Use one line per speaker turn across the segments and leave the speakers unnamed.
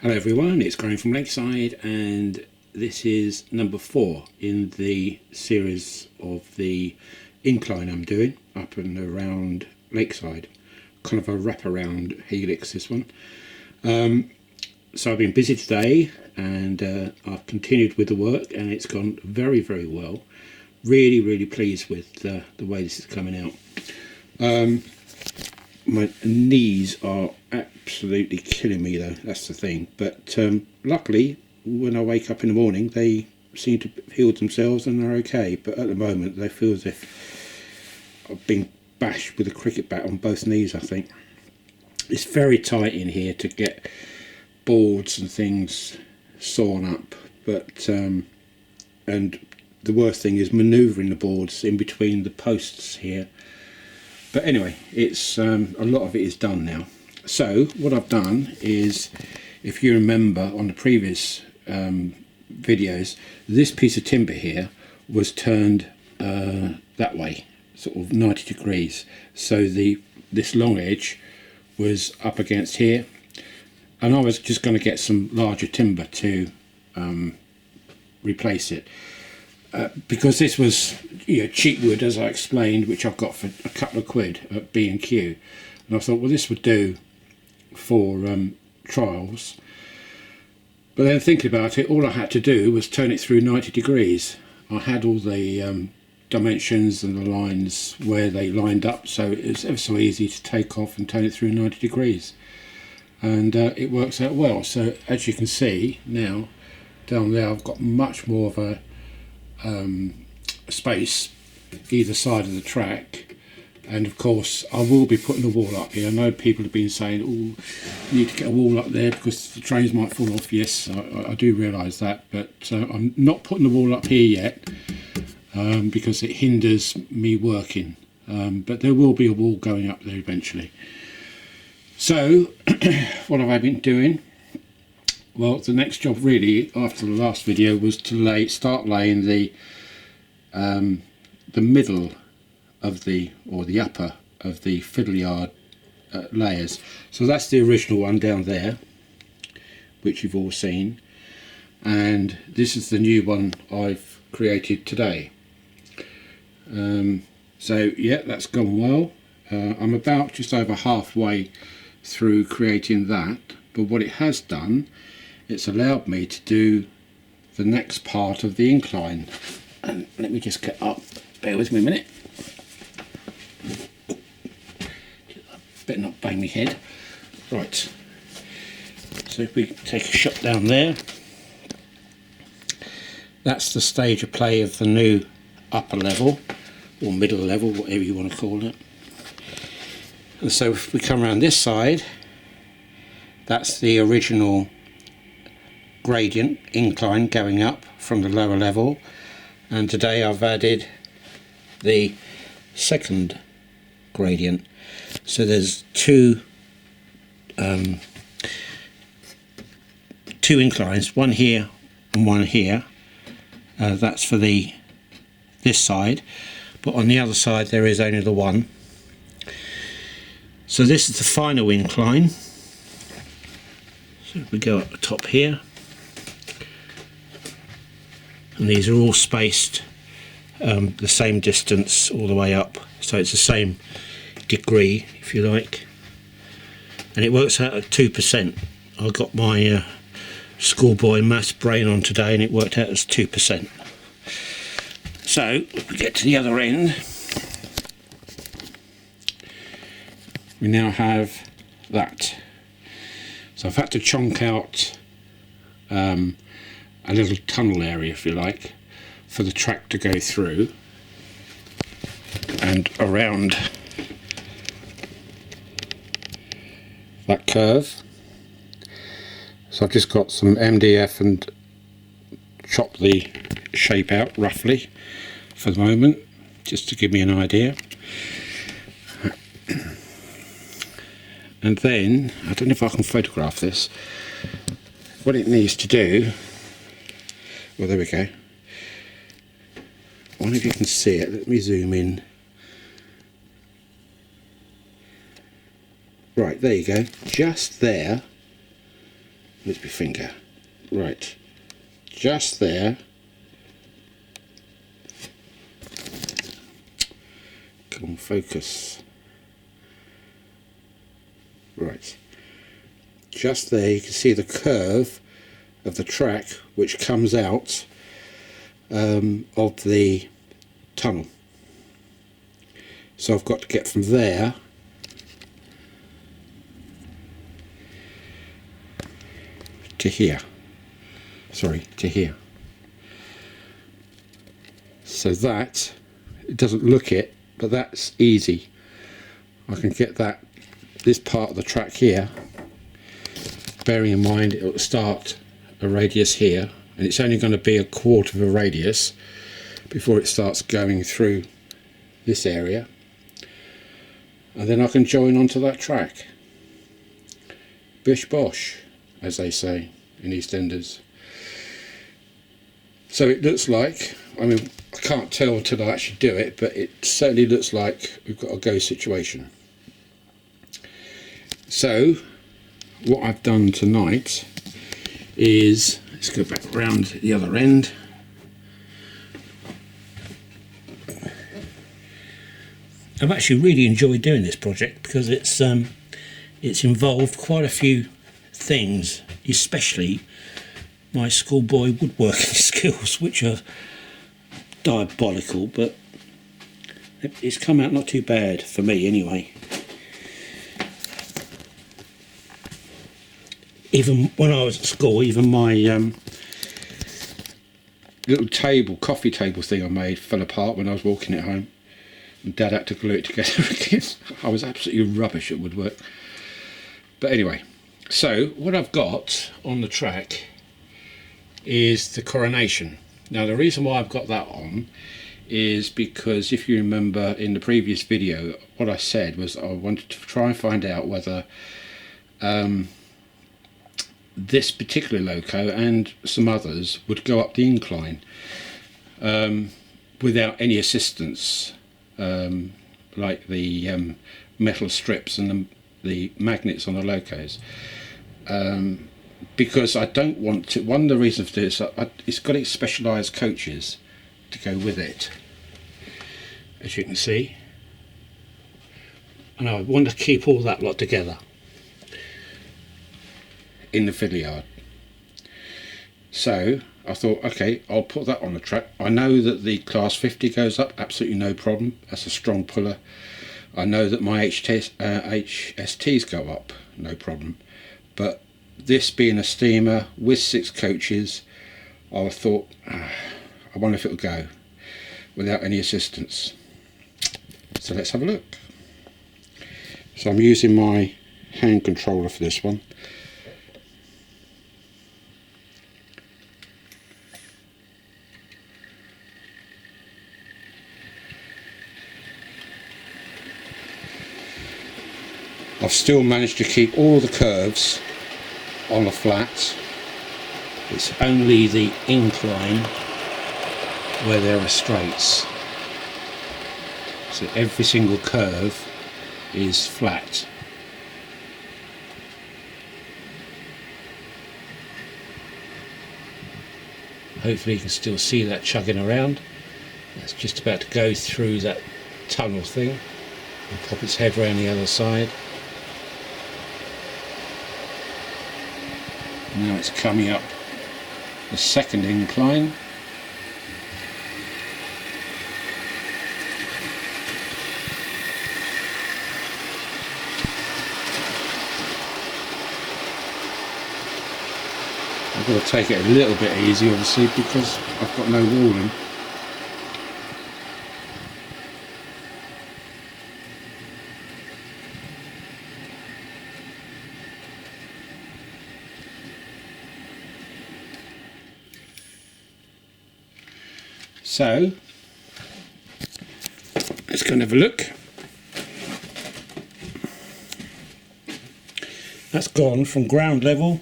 Hello everyone, it's Graham from Lakeside, and this is number 4 in the series of the incline I'm doing up and around Lakeside. Kind of a wraparound helix, this one. So I've been busy today and I've continued with the work and it's gone very well. Really pleased with the way this is coming out. My knees are absolutely killing me though, that's the thing, but luckily when I wake up in the morning they seem to have healed themselves and they're okay, but at the moment they feel as if I've been bashed with a cricket bat on both knees. I think it's very tight in here to get boards and things sawn up, but and the worst thing is manoeuvring the boards in between the posts here. But anyway, it's a lot of it is done now. So what I've done is, if you remember on the previous videos, this piece of timber here was turned that way, sort of 90 degrees. So this long edge was up against here, and I was just going to get some larger timber to replace it. Because this was cheap wood, as I explained, which I've got for a couple of quid at B&Q, and I thought, well, this would do for trials. But then thinking about it, all I had to do was turn it through 90 degrees. I had all the dimensions and the lines where they lined up, so it was ever so easy to take off and turn it through 90 degrees, and it works out well. So as you can see now down there, I've got much more of a space either side of the track, and of course I will be putting a wall up here. I know people have been saying, oh, you need to get a wall up there because the trains might fall off. Yes, I do realise that, but I'm not putting the wall up here yet because it hinders me working, but there will be a wall going up there eventually. So what have I been doing? Well, the next job really after the last video was to start laying the middle of the upper of the fiddle yard layers. So that's the original one down there, which you've all seen, and this is the new one I've created today. So yeah, that's gone well. I'm about just over halfway through creating that, but what it has done, it's allowed me to do the next part of the incline. And let me just get up, bear with me a minute. Better not bang my head. Right, so if we take a shot down there, that's the stage of play of the new upper level, or middle level, whatever you want to call it. And so if we come around this side, that's the original gradient incline going up from the lower level, and today I've added the second gradient. So there's two inclines, one here and one here. That's for this side, but on the other side there is only the one. So this is the final incline. So if we go up the top here, and these are all spaced the same distance all the way up, so it's the same degree, if you like, and it works out at 2%. I got my schoolboy maths brain on today and it worked out as 2%. So if we get to the other end, we now have that. So I've had to chonk out a little tunnel area, if you like, for the track to go through and around that curve. So I've just got some MDF and chopped the shape out roughly for the moment, just to give me an idea. And then, I don't know if I can photograph this, what it needs to do, well, there we go. I wonder if you can see it. Let me zoom in. Right, there you go. Just there Where's my finger? Right, just there. Come on, focus. Right, just there you can see the curve of the track which comes out of the tunnel. So I've got to get from there to here. Sorry, to here. So that, it doesn't look it, but that's easy. I can get this part of the track here, bearing in mind it will start a radius here, and it's only going to be a quarter of a radius before it starts going through this area, and then I can join onto that track. Bish bosh, as they say in EastEnders. So it looks like, I mean, I can't tell until I actually do it, but it certainly looks like we've got a go situation. So what I've done tonight is, let's go back round the other end. I've actually really enjoyed doing this project because it's involved quite a few things, especially my schoolboy woodworking skills, which are diabolical, but it's come out not too bad for me anyway. Even when I was at school, even my little table, coffee table thing I made fell apart when I was walking it home. And Dad had to glue it together again. I was absolutely rubbish at woodwork. But anyway, so what I've got on the track is the coronation. Now the reason why I've got that on is because, if you remember in the previous video, what I said was I wanted to try and find out whether this particular loco and some others would go up the incline without any assistance, like the metal strips and the magnets on the locos, because I don't want to. One of the reasons for this, it's got its specialised coaches to go with it, as you can see, and I want to keep all that lot together in the fiddle yard. So I thought, okay, I'll put that on the track. I know that the class 50 goes up, absolutely no problem. That's a strong puller. I know that my HSTs go up, no problem. But this being a steamer with 6 coaches, I thought, I wonder if it'll go without any assistance. So let's have a look. So I'm using my hand controller for this one. I've still managed to keep all the curves on the flat. It's only the incline where there are straights. So every single curve is flat. Hopefully you can still see that chugging around. That's just about to go through that tunnel thing and pop its head around the other side. Now it's coming up the second incline. I've got to take it a little bit easy, obviously, because I've got no walling. So let's go and have a look. That's gone from ground level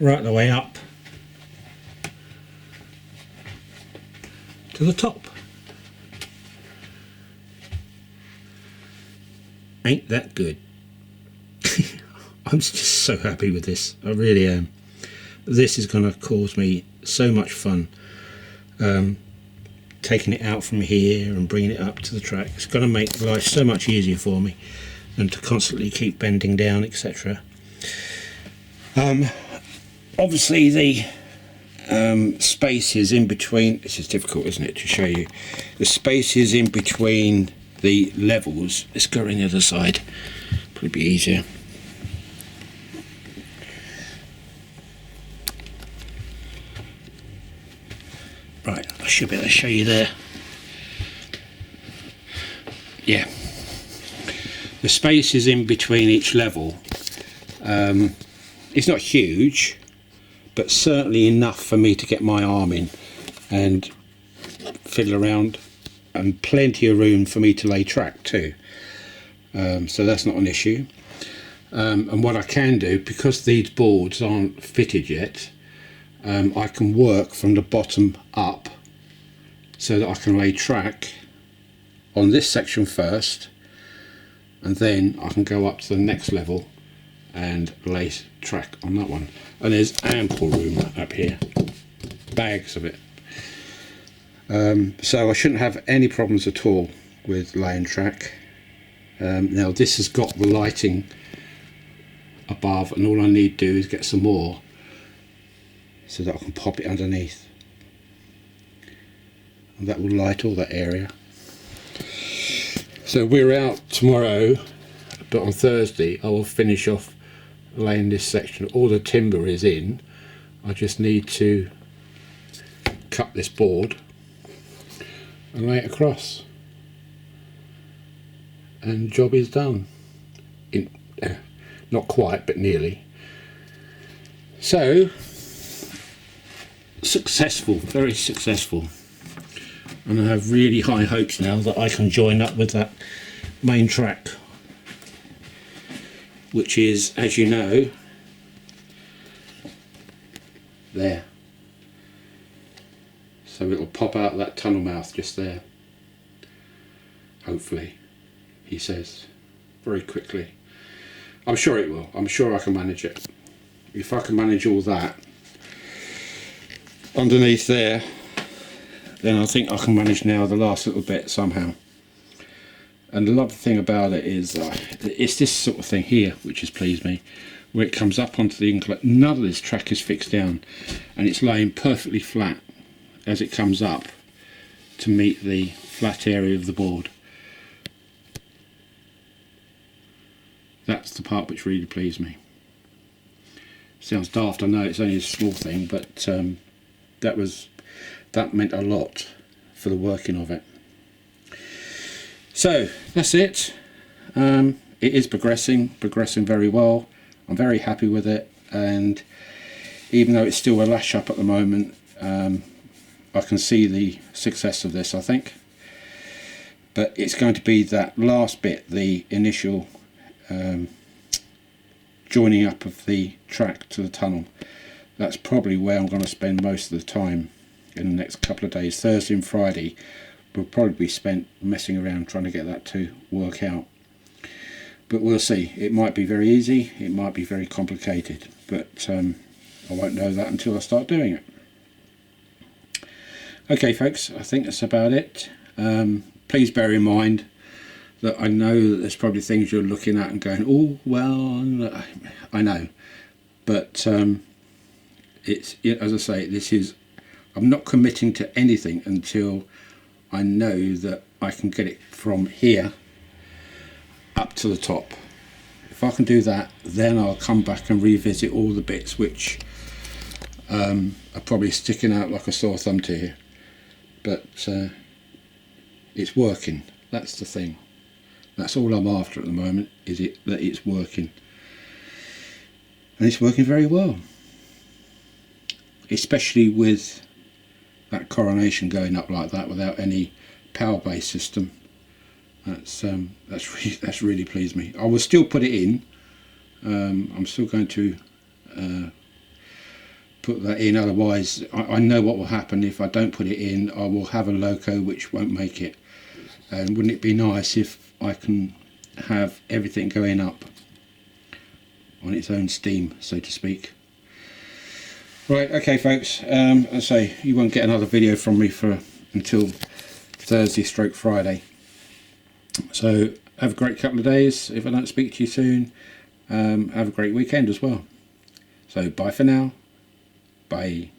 right the way up to the top. Ain't that good? I'm just so happy with this. I really am. This is going to cause me so much fun. Taking it out from here and bringing it up to the track. It's going to make life so much easier for me than to constantly keep bending down, etc. Obviously the spaces in between, this is difficult, isn't it, to show you, the spaces in between the levels. Let's go around the other side, probably be easier. Right, I should be able to show you there. Yeah, the spaces in between each level, it's not huge, but certainly enough for me to get my arm in and fiddle around, and plenty of room for me to lay track too. So that's not an issue. And what I can do, because these boards aren't fitted yet, I can work from the bottom up so that I can lay track on this section first, and then I can go up to the next level and lay track on that one. And there's ample room up here, bags of it. So I shouldn't have any problems at all with laying track. Now this has got the lighting above, and all I need to do is get some more so that I can pop it underneath, and that will light all that area. So we're out tomorrow, but on Thursday I will finish off laying this section. All the timber is in, I just need to cut this board and lay it across, and job is done. Not quite, but nearly. So successful, very successful, and I have really high hopes now that I can join up with that main track, which is, as you know, there. So it'll pop out that tunnel mouth just there, hopefully, he says, very quickly. I'm sure it will. I'm sure I can manage it. If I can manage all that underneath there, then I think I can manage now the last little bit somehow. And the lovely thing about it is it's this sort of thing here which has pleased me, where it comes up onto the incline. None of this track is fixed down, and it's laying perfectly flat as it comes up to meet the flat area of the board. That's the part which really pleased me. Sounds daft, I know, it's only a small thing, but that meant a lot for the working of it. So that's it. It is progressing very well. I'm very happy with it, and even though it's still a lash up at the moment, I can see the success of this, I think. But it's going to be that last bit, the initial joining up of the track to the tunnel. That's probably where I'm going to spend most of the time in the next couple of days. Thursday and Friday will probably be spent messing around trying to get that to work out. But we'll see. It might be very easy, it might be very complicated, but I won't know that until I start doing it. Okay folks, I think that's about it. Please bear in mind that I know that there's probably things you're looking at and going, oh well, I know, but it's, as I say, this is, I'm not committing to anything until I know that I can get it from here up to the top. If I can do that, then I'll come back and revisit all the bits which are probably sticking out like a sore thumb to you. But it's working, that's the thing. That's all I'm after at the moment, is that it's working. And it's working very well. Especially with that coronation going up like that without any power base system. That's really pleased me. I will still put it in. I'm still going to put that in, otherwise I know what will happen if I don't put it in. I will have a loco which won't make it. And wouldn't it be nice if I can have everything going up on its own steam, so to speak. Right, okay folks, as I say, you won't get another video from me until Thursday / Friday. So have a great couple of days. If I don't speak to you soon, have a great weekend as well. So bye for now. Bye.